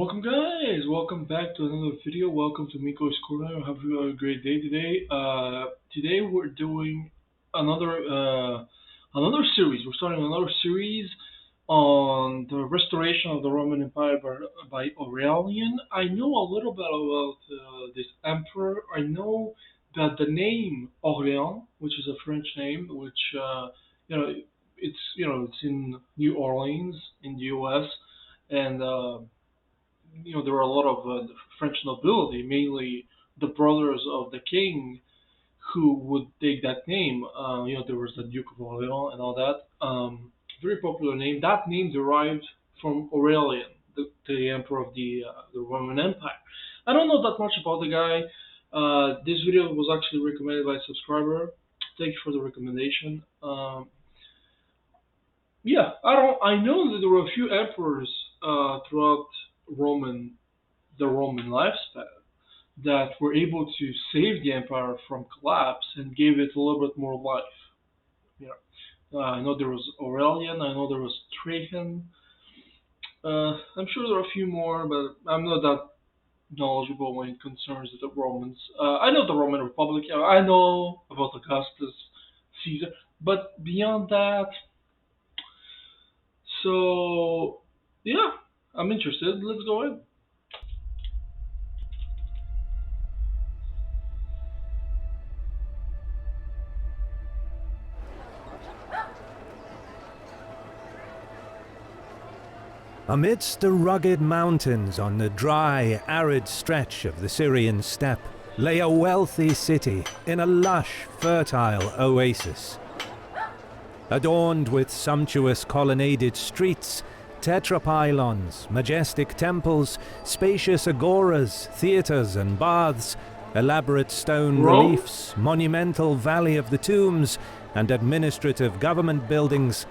Welcome guys, welcome back to another video. Welcome to Miko's Corner. I hope you have a great day today. Today we're doing another series. We're starting another series on the restoration of the Roman Empire by Aurelian. I know a little bit about this emperor. I know that the name Orléans, which is a French name, which you know it's in New Orleans in the U.S. and there were a lot of French nobility, mainly the brothers of the king, who would take that name. There was the Duke of Orleans and all that. Very popular name. That name derived from Aurelian, the emperor of the Roman Empire. I don't know that much about the guy. This video was actually recommended by a subscriber. Thank you for the recommendation. Yeah, I know that there were a few emperors throughout Roman the Roman lifespan that were able to save the empire from collapse and gave it a little bit more life. You I know there was Aurelian. I know there was Trajan. I'm sure there are a few more, but I'm not that knowledgeable when it concerns the Romans. I know the Roman Republic. I know about Augustus, Caesar, but beyond that, so yeah, I'm interested. Let's go in. Amidst the rugged mountains on the dry, arid stretch of the Syrian steppe lay a wealthy city in a lush, fertile oasis. Adorned with sumptuous colonnaded streets, tetrapylons, majestic temples, spacious agoras, theatres and baths, elaborate stone reliefs, monumental Valley of the Tombs, and administrative government buildings,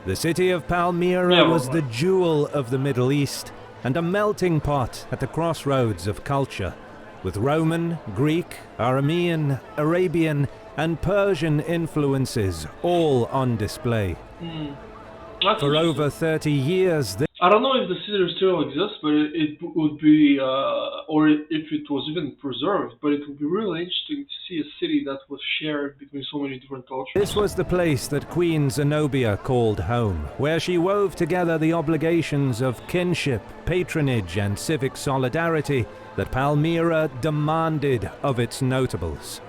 the city of Palmyra was the jewel of the Middle East and a melting pot at the crossroads of culture, with Roman, Greek, Aramean, Arabian, and Persian influences all on display. For over 30 years, I don't know if the city still exists, but it would be, or if it was even preserved, but it would be really interesting to see a city that was shared between so many different cultures. This was the place that Queen Zenobia called home, where she wove together the obligations of kinship, patronage, and civic solidarity that Palmyra demanded of its notables.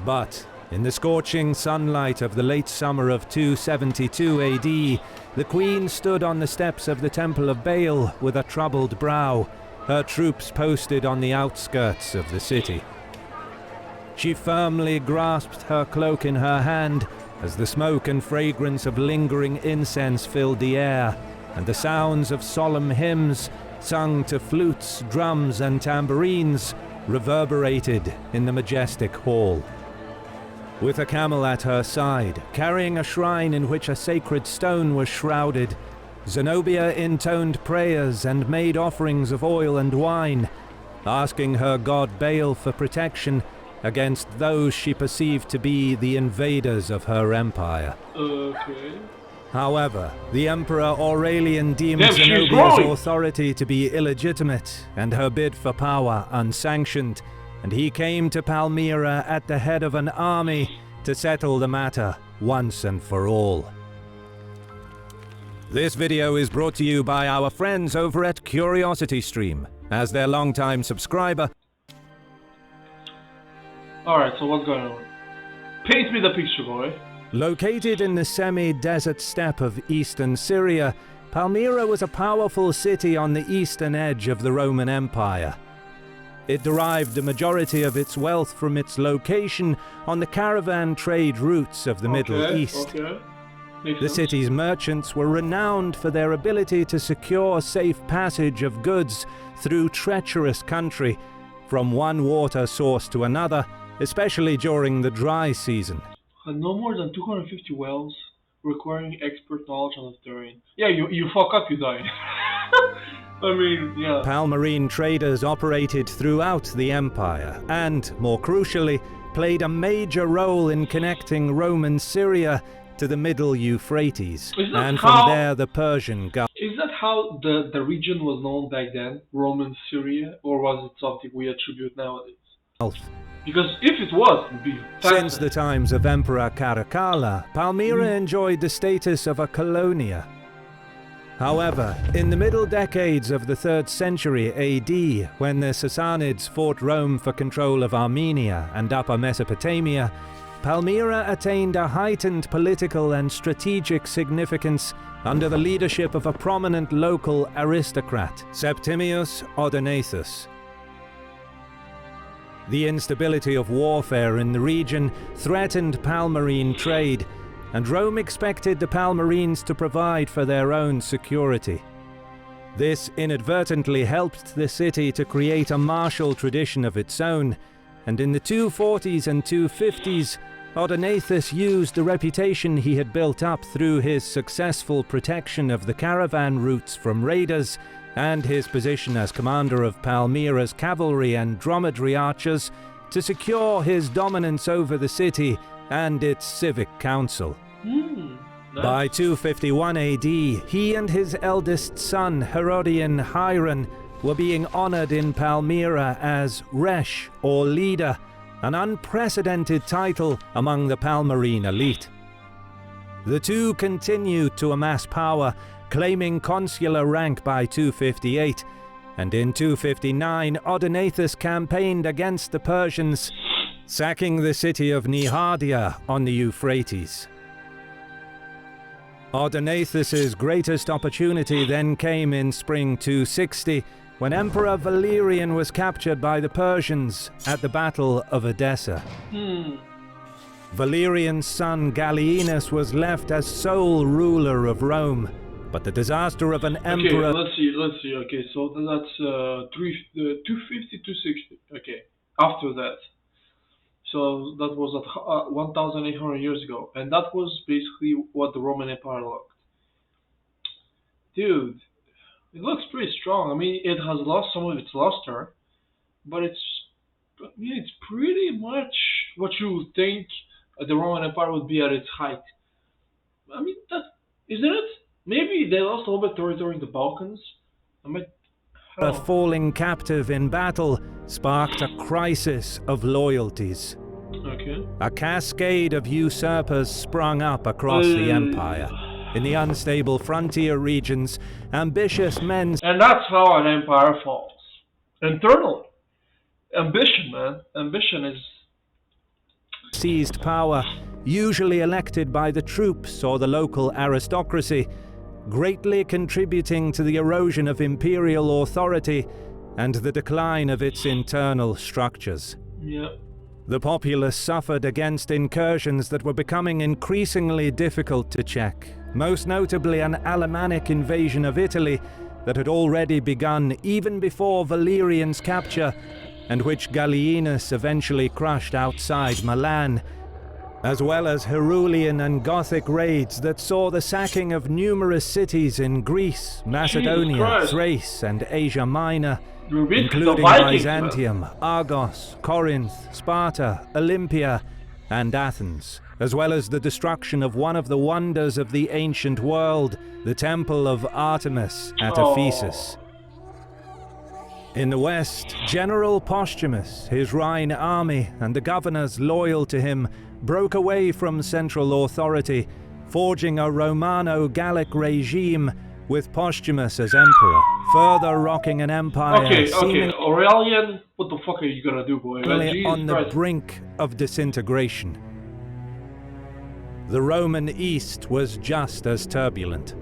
But in the scorching sunlight of the late summer of 272 AD, the queen stood on the steps of the Temple of Baal with a troubled brow, her troops posted on the outskirts of the city. She firmly grasped her cloak in her hand as the smoke and fragrance of lingering incense filled the air, and the sounds of solemn hymns, sung to flutes, drums, and tambourines, reverberated in the majestic hall. With a camel at her side, carrying a shrine in which a sacred stone was shrouded, Zenobia intoned prayers and made offerings of oil and wine, asking her god Baal for protection against those she perceived to be the invaders of her empire. Okay. However, the Emperor Aurelian deemed Zenobia's authority to be illegitimate and her bid for power unsanctioned, and he came to Palmyra at the head of an army to settle the matter once and for all. This video is brought to you by our friends over at CuriosityStream. As their longtime subscriber... Alright, so what's going on? Paint me the picture, boy. Located in the semi-desert steppe of eastern Syria, Palmyra was a powerful city on the eastern edge of the Roman Empire. It derived the majority of its wealth from its location on the caravan trade routes of the Middle East. The city's merchants were renowned for their ability to secure safe passage of goods through treacherous country, from one water source to another, especially during the dry season. No more than 250 wells, requiring expert knowledge on the terrain. Yeah, you fuck up, you die. I mean, yeah. Palmyrene traders operated throughout the empire and, more crucially, played a major role in connecting Roman Syria to the middle Euphrates, Is that and from how? there the Persian Gulf. Is that how the region was known back then, Roman Syria, or was it something we attribute nowadays? Because if it was, it'd be Since the fascinating. times of Emperor Caracalla, Palmyra Mm. enjoyed the status of a colonia. However, in the middle decades of the 3rd century AD, when the Sassanids fought Rome for control of Armenia and Upper Mesopotamia, Palmyra attained a heightened political and strategic significance under the leadership of a prominent local aristocrat, Septimius Odaenathus. The instability of warfare in the region threatened Palmyrene trade, and Rome expected the Palmyrenes to provide for their own security. This inadvertently helped the city to create a martial tradition of its own, and in the 240s and 250s, Odaenathus used the reputation he had built up through his successful protection of the caravan routes from raiders and his position as commander of Palmyra's cavalry and dromedary archers to secure his dominance over the city and its civic council. Hmm. By Nice. 251 AD, he and his eldest son, Herodian Hieron, were being honored in Palmyra as Resh, or leader, an unprecedented title among the Palmyrene elite. The two continued to amass power, claiming consular rank by 258, and in 259 Odaenathus campaigned against the Persians, sacking the city of Nihadia on the Euphrates. Odaenathus's greatest opportunity then came in spring 260, when Emperor Valerian was captured by the Persians at the Battle of Edessa. Hmm. Valerian's son Gallienus was left as sole ruler of Rome, but the disaster of an Okay, emperor let's see. Let's see. Okay, so that's 250, 260. Okay, after that. So that was at 1,800 years ago, and that was basically what the Roman Empire looked. Dude, it looks pretty strong. I mean, it has lost some of its luster, but I mean, it's pretty much what you would think the Roman Empire would be at its height. I mean, that isn't it? Maybe they lost a little bit territory in the Balkans. I might, I don't know. falling captive in battle sparked a crisis of loyalties. Okay. A cascade of usurpers sprung up across the empire. In the unstable frontier regions, ambitious men And that's how an empire falls. Internally. Ambition, man. Ambition is. seized power, usually elected by the troops or the local aristocracy, greatly contributing to the erosion of imperial authority and the decline of its internal structures. Yeah. The populace suffered against incursions that were becoming increasingly difficult to check, most notably an Alemannic invasion of Italy that had already begun even before Valerian's capture, and which Gallienus eventually crushed outside Milan, as well as Aurelian and Gothic raids that saw the sacking of numerous cities in Greece, Macedonia, Christ. Thrace, and Asia Minor, You're basically the including Vikings, man. Byzantium, Argos, Corinth, Sparta, Olympia, and Athens, as well as the destruction of one of the wonders of the ancient world, the Temple of Artemis at Oh. Ephesus. In the west, General Posthumus, his Rhine army, and the governors loyal to him broke away from central authority, forging a Romano-Gallic regime with Posthumus as emperor, further rocking an empire Okay, seemingly Aurelian, what the fuck are you gonna do, boy? Jesus on the Christ. brink of disintegration. The Roman East was just as turbulent.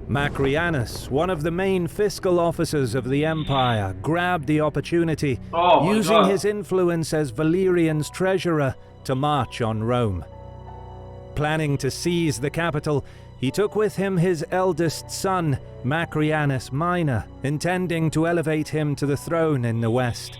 Macrianus, one of the main fiscal officers of the empire, grabbed the opportunity, Oh my using God. his influence as Valerian's treasurer to march on Rome. Planning to seize the capital, he took with him his eldest son, Macrianus Minor, intending to elevate him to the throne in the west.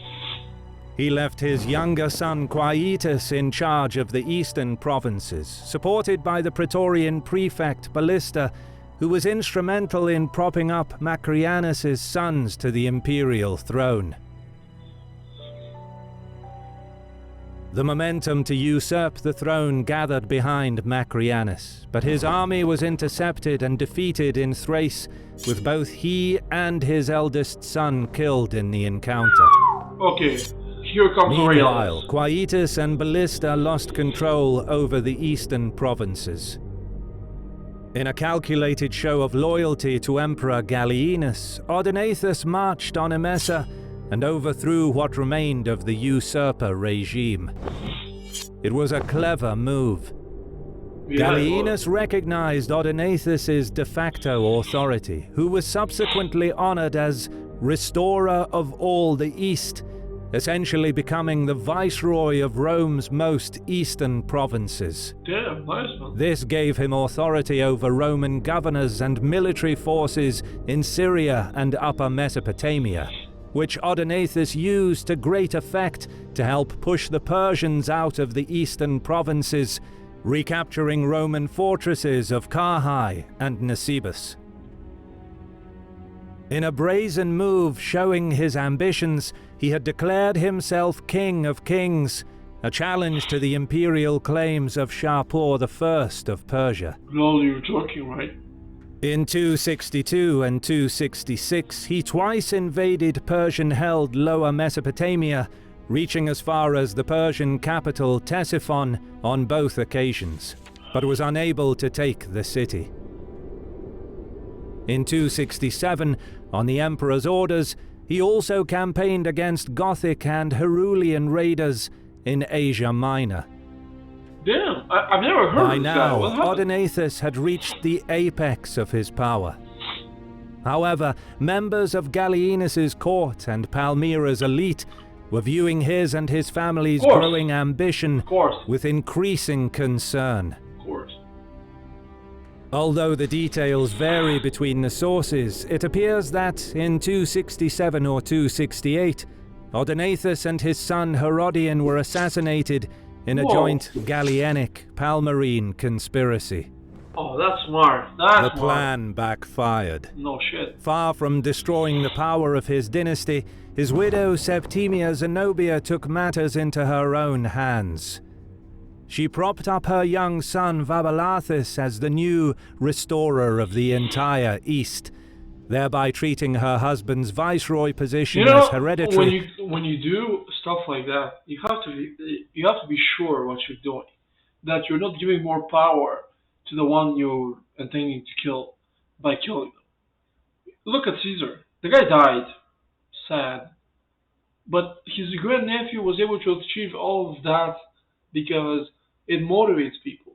He left his younger son Quietus in charge of the eastern provinces, supported by the Praetorian prefect Ballista, who was instrumental in propping up Macrianus's sons to the imperial throne. The momentum to usurp the throne gathered behind Macrianus, but his army was intercepted and defeated in Thrace, with both he and his eldest son killed in the encounter. Okay, here comes Meanwhile, Aurelius. Quietus and Ballista lost control over the eastern provinces. In a calculated show of loyalty to Emperor Gallienus, Odenathus marched on Emesa and overthrew what remained of the usurper regime. It was a clever move. Yeah, Gallienus recognized Odenathus's de facto authority, who was subsequently honored as restorer of all the East, essentially becoming the viceroy of Rome's most eastern provinces. damn, nice man. This gave him authority over Roman governors and military forces in Syria and Upper Mesopotamia, which Odenathus used to great effect to help push the Persians out of the eastern provinces, recapturing Roman fortresses of Carrhae and Nisibis. In a brazen move showing his ambitions, he had declared himself King of Kings, a challenge to the imperial claims of Shapur I of Persia. Lol, you're joking, right? In 262 and 266, he twice invaded Persian-held Lower Mesopotamia, reaching as far as the Persian capital Ctesiphon on both occasions, but was unable to take the city. In 267, on the emperor's orders, he also campaigned against Gothic and Aurelian raiders in Asia Minor. Damn, I've never heard By of this guy. now, What happened? Odenathus had reached the apex of his power. However, members of Gallienus's court and Palmyra's elite were viewing his and his family's Of course. growing ambition Of course, with increasing concern. of course. Although the details vary between the sources, it appears that in 267 or 268, Odenathus and his son Herodian were assassinated in a Whoa. joint Gallienic-Palmyrene conspiracy. Oh, that's smart. That's The smart. plan backfired. No shit. Far from destroying the power of his dynasty, his widow Septimia Zenobia took matters into her own hands. She propped up her young son Vaballathus as the new restorer of the entire East, thereby treating her husband's viceroy position You know, as hereditary. when you do stuff like that, you have to be sure what you're doing. That you're not giving more power to the one you're intending to kill by killing them. Look at Caesar. The guy died. Sad. But his grandnephew was able to achieve all of that because it motivates people.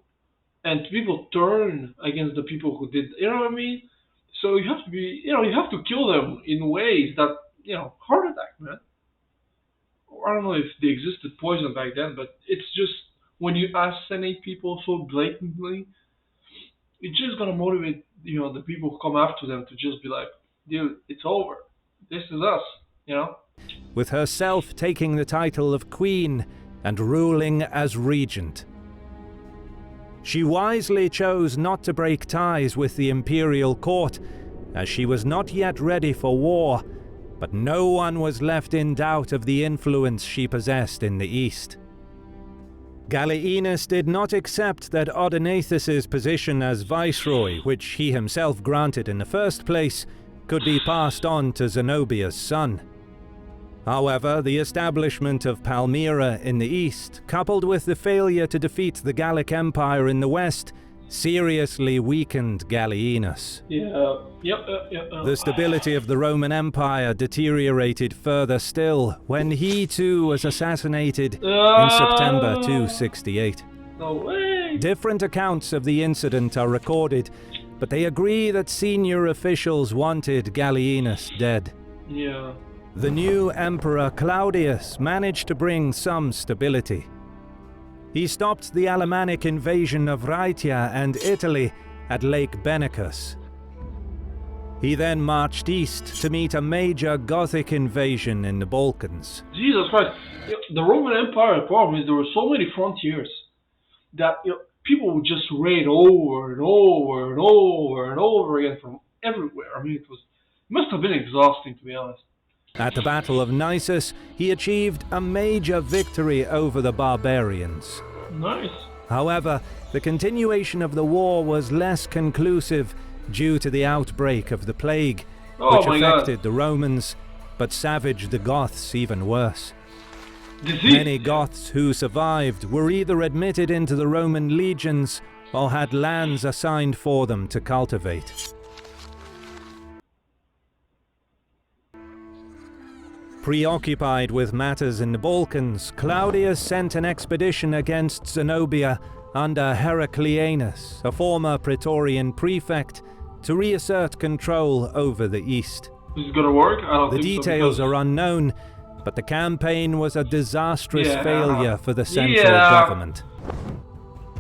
And people turn against the people who did, you know what I mean? So you have to be, you have to kill them in ways that, heart attack, man. I don't know if they existed poison back then, but it's just when you assassinate people so blatantly, it's just gonna motivate, the people who come after them to just be like, dude, it's over. This is us, With herself taking the title of queen and ruling as regent. She wisely chose not to break ties with the imperial court, as she was not yet ready for war, but no one was left in doubt of the influence she possessed in the east. Gallienus did not accept that Odenathus's position as viceroy, which he himself granted in the first place, could be passed on to Zenobia's son. However, the establishment of Palmyra in the east, coupled with the failure to defeat the Gallic Empire in the west, seriously weakened Gallienus. Yeah. Yep. The stability of the Roman Empire deteriorated further still when he too was assassinated in September 268. No way. Different accounts of the incident are recorded, but they agree that senior officials wanted Gallienus dead. Yeah. The new Emperor Claudius managed to bring some stability. He stopped the Alemannic invasion of Raetia and Italy at Lake Benacus. He then marched east to meet a major Gothic invasion in the Balkans. Jesus Christ. The Roman Empire, the problem is there were so many frontiers that people would just raid over and over and over and over again from everywhere. I mean, it must have been exhausting, to be honest. At the Battle of Nisus, he achieved a major victory over the barbarians. Nice. However, the continuation of the war was less conclusive due to the outbreak of the plague, Oh which my affected God. the Romans, but savaged the Goths even worse. Disease. Many Goths who survived were either admitted into the Roman legions or had lands assigned for them to cultivate. Preoccupied with matters in the Balkans, Claudius sent an expedition against Zenobia under Heraclianus, a former Praetorian prefect, to reassert control over the east. This is gonna work? I don't The think details so. are unknown, but the campaign was a disastrous Yeah. failure for the central government.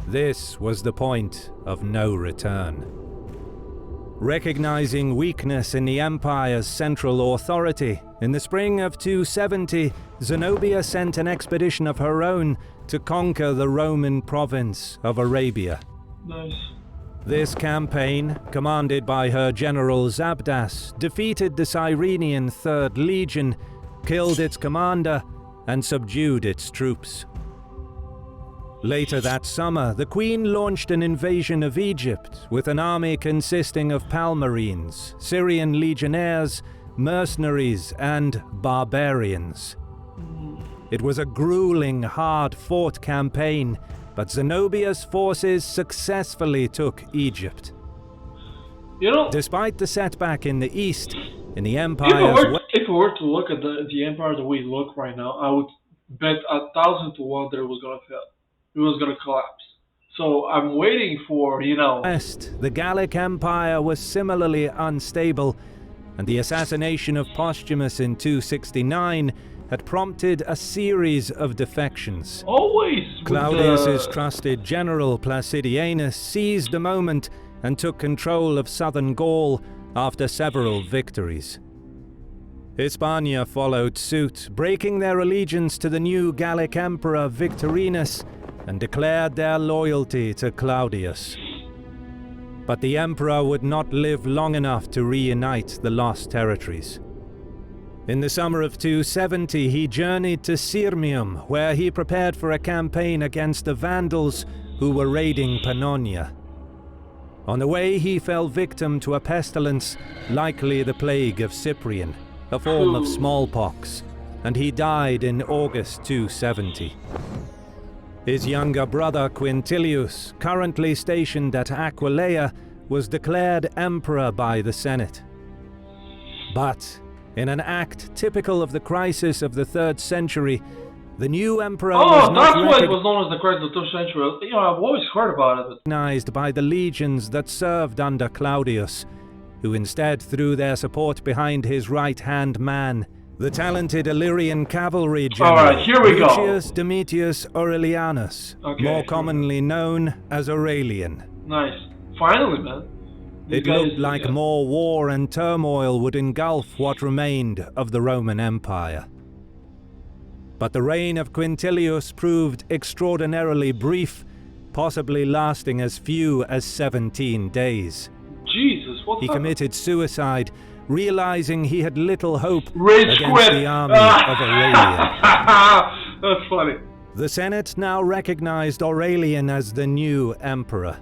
This was the point of no return. Recognizing weakness in the empire's central authority, in the spring of 270, Zenobia sent an expedition of her own to conquer the Roman province of Arabia. Nice. This campaign, commanded by her general Zabdas, defeated the Cyrenian Third Legion, killed its commander, and subdued its troops. Later that summer, the Queen launched an invasion of Egypt with an army consisting of Palmyrines, Syrian legionnaires, mercenaries, and barbarians. It was a grueling, hard-fought campaign, but Zenobia's forces successfully took Egypt. You know, Despite the setback in the east, in the empire's if we were to look at the empire the way it look right now, I would bet 1,000 to 1 that it was gonna fail. It was gonna collapse. So I'm waiting for, west, the Gallic Empire was similarly unstable, and the assassination of Postumus in 269 had prompted a series of defections. always with Claudius's trusted general Placidianus seized the moment and took control of southern Gaul after several victories. Hispania followed suit, breaking their allegiance to the new Gallic emperor Victorinus and declared their loyalty to Claudius. But the emperor would not live long enough to reunite the lost territories. In the summer of 270, he journeyed to Sirmium, where he prepared for a campaign against the Vandals who were raiding Pannonia. On the way, he fell victim to a pestilence, likely the plague of Cyprian, a form of smallpox, and he died in August 270. His younger brother Quintilius, currently stationed at Aquileia, was declared emperor by the Senate. But, in an act typical of the crisis of the 3rd century, the new emperor was Oh, not that's why it was known as the crisis of the 3rd century. I've always heard about it. recognized by the legions that served under Claudius, who instead threw their support behind his right-hand man, the talented Illyrian cavalry general Alright, here we go. Lucius Domitius Aurelianus, Okay, more here we commonly known as Aurelian. Nice. Finally, man. These It looked guys- like yeah. more war and turmoil would engulf what remained of the Roman Empire. But the reign of Quintilius proved extraordinarily brief, possibly lasting as few as 17 days. Jesus, what He the... committed suicide, realizing he had little hope Rage against quit! the army of Aurelian. That's funny. The Senate now recognized Aurelian as the new emperor,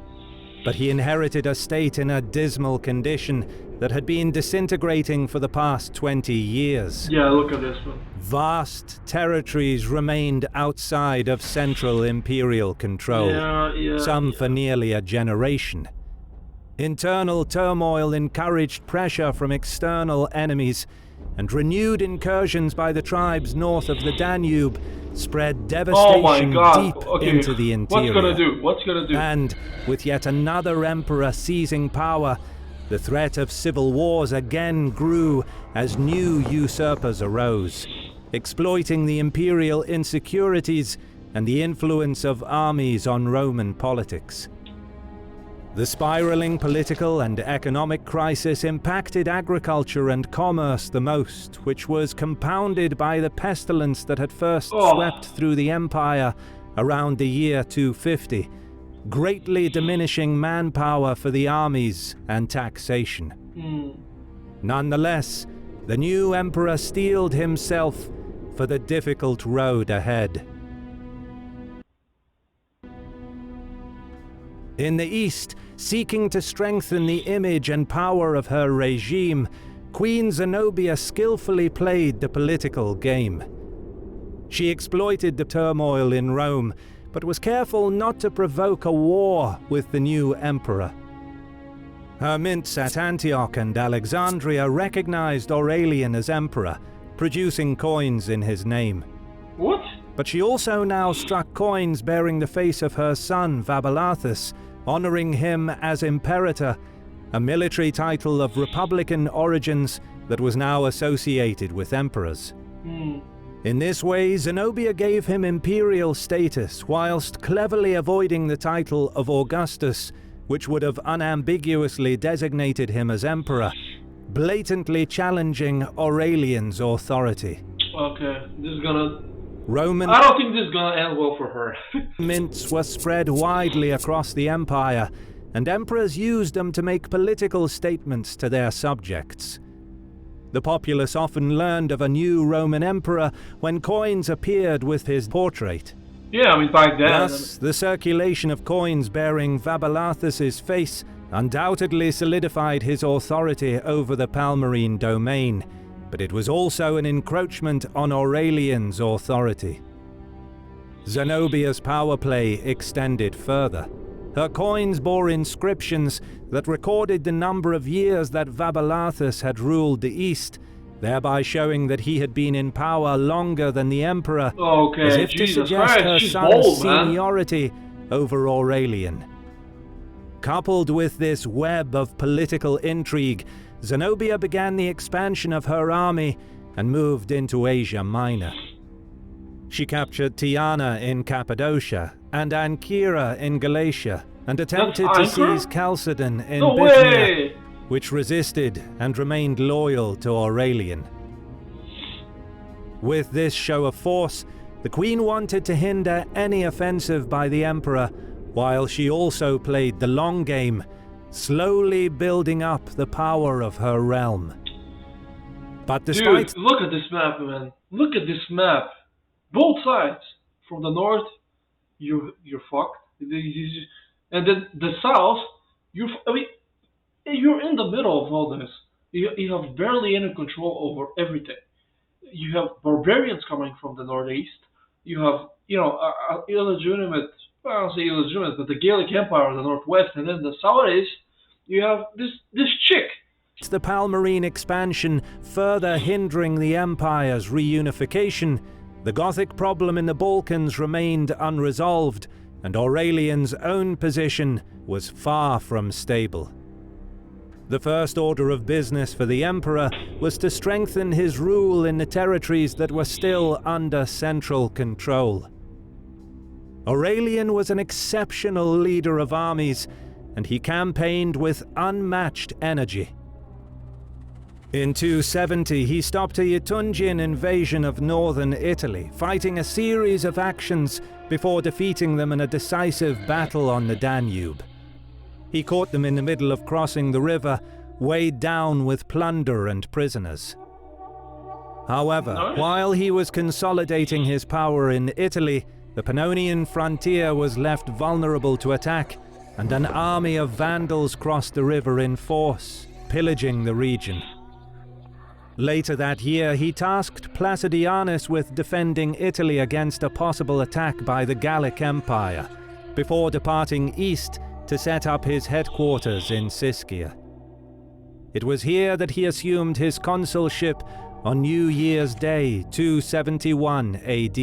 but he inherited a state in a dismal condition that had been disintegrating for the past 20 years. Yeah, look at this one. Vast territories remained outside of central imperial control, Yeah. some for nearly a generation. Internal turmoil encouraged pressure from external enemies, and renewed incursions by the tribes north of the Danube spread Oh devastation my God. deep Okay. into the interior. What's gonna do? And, with yet another emperor seizing power, the threat of civil wars again grew as new usurpers arose, exploiting the imperial insecurities and the influence of armies on Roman politics. The spiraling political and economic crisis impacted agriculture and commerce the most, which was compounded by the pestilence that had first swept through the empire around the year 250, greatly diminishing manpower for the armies and taxation. Nonetheless, the new emperor steeled himself for the difficult road ahead. In the east, seeking to strengthen the image and power of her regime, Queen Zenobia skillfully played the political game. She exploited the turmoil in Rome, but was careful not to provoke a war with the new emperor. Her mints at Antioch and Alexandria recognized Aurelian as emperor, producing coins in his name. What? But she also now struck coins bearing the face of her son Vaballathus, honoring him as imperator, a military title of republican origins that was now associated with emperors. In this way, Zenobia gave him imperial status, whilst cleverly avoiding the title of Augustus, which would have unambiguously designated him as emperor, blatantly challenging Aurelian's authority. Okay, this is gonna... Roman I don't think this is gonna end well for her. mints were spread widely across the empire, and emperors used them to make political statements to their subjects. The populace often learned of a new Roman emperor when coins appeared with his portrait. Yeah, I mean, back then... Thus, the circulation of coins bearing Vaballathus's face undoubtedly solidified his authority over the Palmyrene domain, but it was also an encroachment on Aurelian's authority. Zenobia's power play extended further. Her coins bore inscriptions that recorded the number of years that Vaballathus had ruled the East, thereby showing that he had been in power longer than the emperor, Okay, as if to Jesus suggest Christ, her she's son's bold, man. seniority over Aurelian. Coupled with this web of political intrigue, Zenobia began the expansion of her army and moved into Asia Minor. She captured Tyana in Cappadocia and Ancyra in Galatia, and attempted to seize Chalcedon in Bithynia, which resisted and remained loyal to Aurelian. With this show of force, the queen wanted to hinder any offensive by the emperor, while she also played the long game, slowly building up the power of her realm. But despite... Dude, look at this map, man. Look at this map. Both sides. From the north, you're fucked. And then the south, you're in the middle of all this. You have barely any control over everything. You have barbarians coming from the northeast. You have, illegitimate, well, I don't say illegitimate, but the Gallic Empire in the northwest, and then the southeast, you have this chick. The Palmyrene expansion further hindering the empire's reunification, the Gothic problem in the Balkans remained unresolved, and Aurelian's own position was far from stable. The first order of business for the emperor was to strengthen his rule in the territories that were still under central control. Aurelian was an exceptional leader of armies, and he campaigned with unmatched energy. In 270, he stopped a Jutungian invasion of northern Italy, fighting a series of actions before defeating them in a decisive battle on the Danube. He caught them in the middle of crossing the river, weighed down with plunder and prisoners. However, while he was consolidating his power in Italy, the Pannonian frontier was left vulnerable to attack, and an army of Vandals crossed the river in force, pillaging the region. Later that year, he tasked Placidianus with defending Italy against a possible attack by the Gallic Empire, before departing east to set up his headquarters in Siscia. It was here that he assumed his consulship on New Year's Day, 271 AD.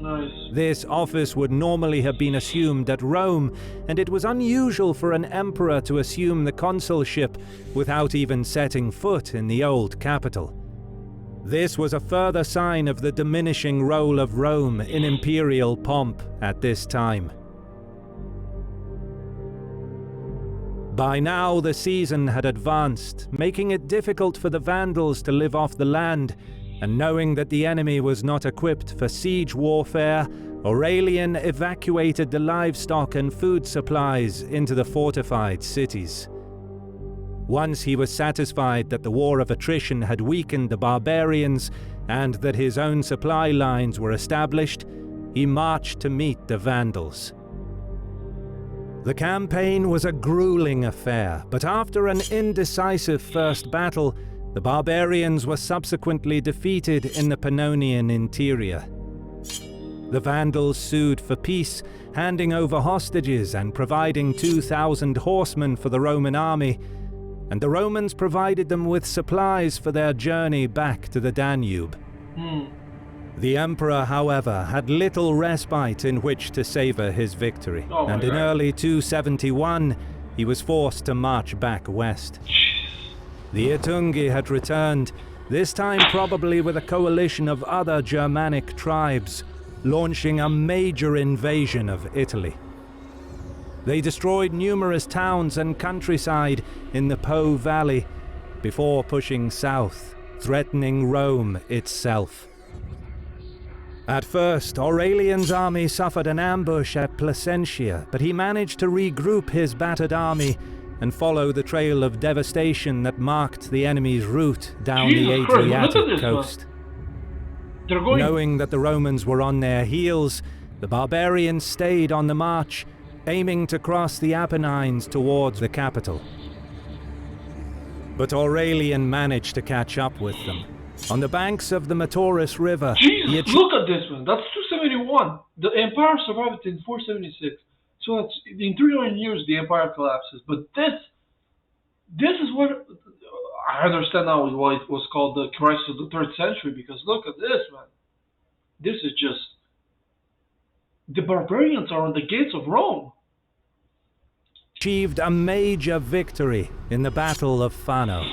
Nice. This office would normally have been assumed at Rome, and it was unusual for an emperor to assume the consulship without even setting foot in the old capital. This was a further sign of the diminishing role of Rome in imperial pomp at this time. By now, the season had advanced, making it difficult for the Vandals to live off the land, and knowing that the enemy was not equipped for siege warfare, Aurelian evacuated the livestock and food supplies into the fortified cities. Once he was satisfied that the war of attrition had weakened the barbarians and that his own supply lines were established, he marched to meet the Vandals. The campaign was a grueling affair, but after an indecisive first battle, the barbarians were subsequently defeated in the Pannonian interior. The Vandals sued for peace, handing over hostages and providing 2,000 horsemen for the Roman army, and the Romans provided them with supplies for their journey back to the Danube. The emperor, however, had little respite in which to savor his victory, and in early 271 he was forced to march back west. The Itungi had returned, this time probably with a coalition of other Germanic tribes, launching a major invasion of Italy. They destroyed numerous towns and countryside in the Po Valley before pushing south, threatening Rome itself. At first, Aurelian's army suffered an ambush at Placentia, but he managed to regroup his battered army and follow the trail of devastation that marked the enemy's route down the Adriatic coast. Knowing that the Romans were on their heels, the barbarians stayed on the march, aiming to cross the Apennines towards the capital. But Aurelian managed to catch up with them. On the banks of the Metaurus River... Jesus, look at this one. That's 271. The empire survived in 476. So that's, in 300 years the empire collapses. But this is what... I understand now why it was called the crisis of the 3rd century, because look at this, man. This is just... The barbarians are on the gates of Rome. Achieved a major victory in the Battle of Fano.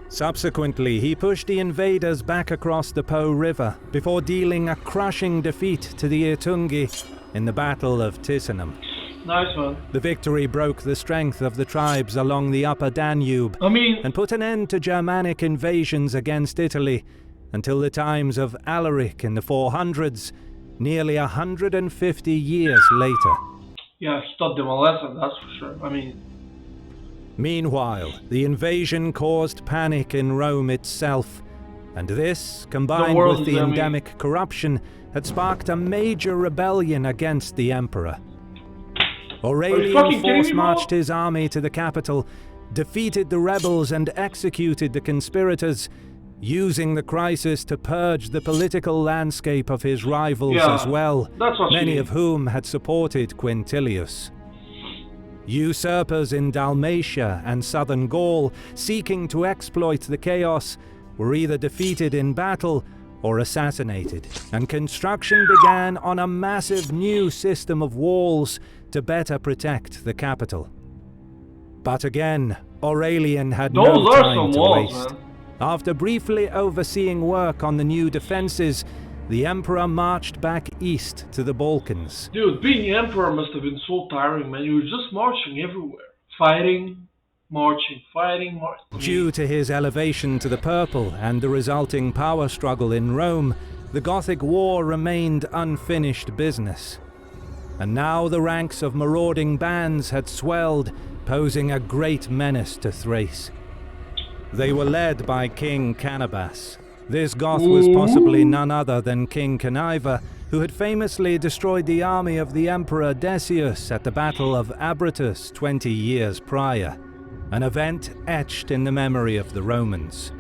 Subsequently, he pushed the invaders back across the Po River before dealing a crushing defeat to the Itungi in the Battle of Ticinum. Nice one. The victory broke the strength of the tribes along the upper Danube and put an end to Germanic invasions against Italy until the times of Alaric in the 400s, nearly 150 years later. Yeah, he taught them a lesson, that's for sure. Meanwhile, the invasion caused panic in Rome itself, and this, combined with the endemic corruption, had sparked a major rebellion against the emperor. Aurelian force-marched his army to the capital, defeated the rebels and executed the conspirators, using the crisis to purge the political landscape of his rivals as well, many of whom had supported Quintilius. Usurpers in Dalmatia and southern Gaul, seeking to exploit the chaos, were either defeated in battle or assassinated, and construction began on a massive new system of walls to better protect the capital. But again, Aurelian had no time to waste. After briefly overseeing work on the new defenses, the emperor marched back east to the Balkans. Dude, being emperor must have been so tiring, man. You were just marching everywhere. Fighting, marching, fighting, marching. Due to his elevation to the purple and the resulting power struggle in Rome, the Gothic War remained unfinished business. And now the ranks of marauding bands had swelled, posing a great menace to Thrace. They were led by King Canabas. This Goth was possibly none other than King Cniva, who had famously destroyed the army of the Emperor Decius at the Battle of Abratus 20 years prior, an event etched in the memory of the Romans.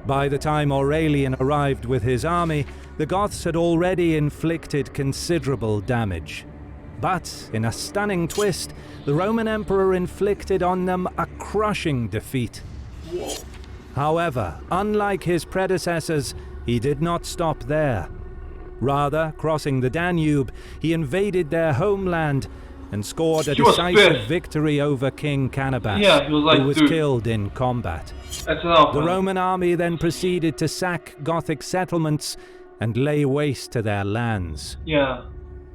By the time Aurelian arrived with his army, the Goths had already inflicted considerable damage. But, in a stunning twist, the Roman Emperor inflicted on them a crushing defeat. However, unlike his predecessors, he did not stop there. Rather, crossing the Danube, he invaded their homeland and scored a decisive victory over King Canabas, who was killed in combat. The Roman army then proceeded to sack Gothic settlements and lay waste to their lands.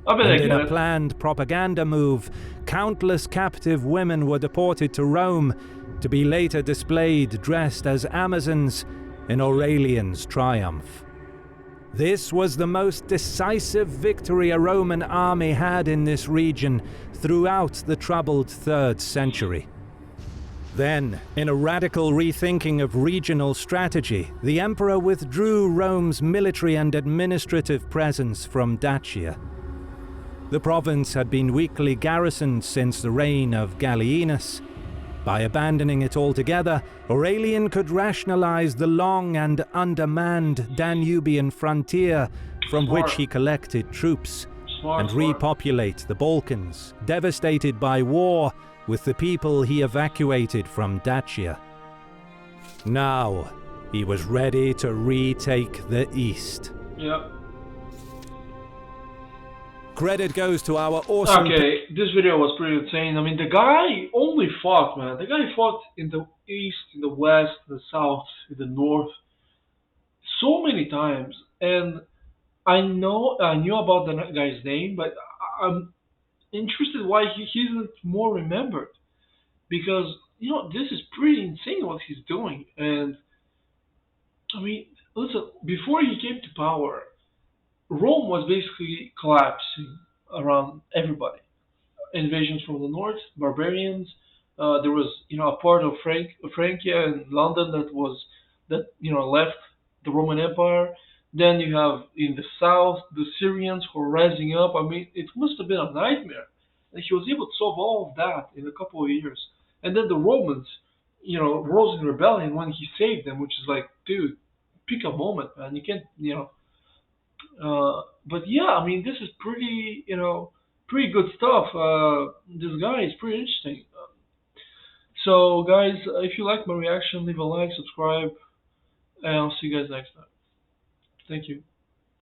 And in a planned propaganda move, countless captive women were deported to Rome to be later displayed dressed as Amazons in Aurelian's triumph. This was the most decisive victory a Roman army had in this region throughout the troubled 3rd century. Then, in a radical rethinking of regional strategy, the emperor withdrew Rome's military and administrative presence from Dacia. The province had been weakly garrisoned since the reign of Gallienus. By abandoning it altogether, Aurelian could rationalize the long and undermanned Danubian frontier from which Smart, he collected troops, smart, and smart. repopulate the Balkans, devastated by war, with the people he evacuated from Dacia. Now, he was ready to retake the East. Yeah. Credit goes to our awesome... Okay, this video was pretty insane. I mean, the guy only fought, man. The guy fought in the east, in the west, the south, in the north, so many times. And I knew about the guy's name, but I'm interested why he isn't more remembered. Because this is pretty insane what he's doing. And I mean, listen, before he came to power, Rome was basically collapsing around everybody. Invasions from the north, barbarians. There was, a part of Francia and London that left the Roman Empire. Then you have in the south the Syrians who are rising up. I mean, it must have been a nightmare. And he was able to solve all of that in a couple of years. And then the Romans, rose in rebellion when he saved them, which is like, dude, pick a moment, man. You can't, but yeah, I mean, this is pretty good stuff. This guy is pretty interesting. So, guys, if you like my reaction, leave a like, subscribe, and I'll see you guys next time. Thank you.